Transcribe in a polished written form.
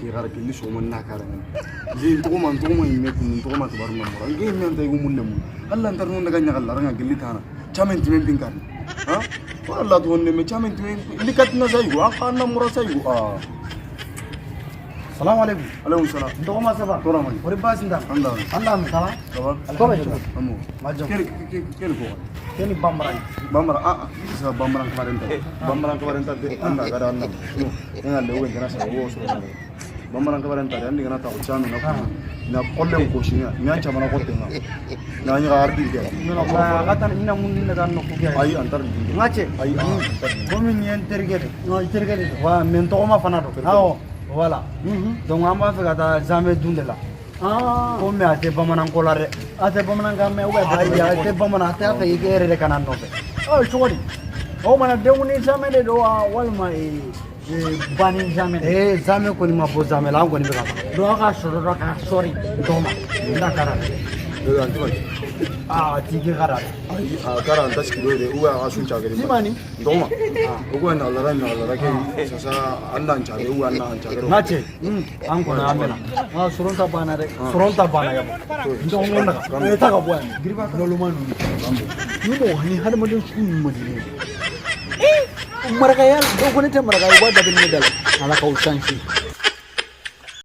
ke gara ke le so monna ka rena je ntoma imme ntoma to barna mura nge imme ntai go mulle mu Allah ntar no daga nyagal ranga gelli tana chamen timen pinkan ha wala to ne me chamen timen likatna sai go an na mura sai go السلام عليكم. عليكم السلام. انتوا ما سبا؟ ترى ما. ورباس انت. الله. الله من سبا؟ تمام. الكوبا شو؟ أمو. ما جو. كيل فوق. كيل بامبران. بامبران bisa bambaran kemarin tadi. Bambaran kemarin tadi anda kada anda. Yang ada uang kena saya uang sudah. Bambaran kemarin tadi anda kena tahu cami nak. Na kolle ko shinya. Ni anca mana kotte na. Na ni ga ardi dia. Kata ina mundi na kan nokku dia. Ai antar. Ngace. Ai. Komi ni entergede. No entergede. Wa men to ma fana do. Awo. Voilà. Donc on va faire jamais dundela. Ah. Comme ate bamanan kolare. Ate bamanan gamme uba dai ate bamanan ate ate igere kanan no be. Oh chori. Oh mana de uni jamais de do wal mai bani jamais. Jamais ko ni ma bo jamais la ko ni be ka. Do ka shoro do ka sorry. Do ma. Nda kara. Anti ba. Tigi kara. Ai kara anta skilo de uwa asun chagere. Simani. Doma. Ugo na lara ke sasa andan chagere uwa andan chagere. Ngache. An ko na amena. Suronta bana de. Suronta bana ya. Ndo ngona ka. Ta ka bwana. Griba ka lo manu. Ni mo hani hada mo sun mo ni. Maragayal do ko ne te maragayal ba da bin medal. Ala ka usanshi.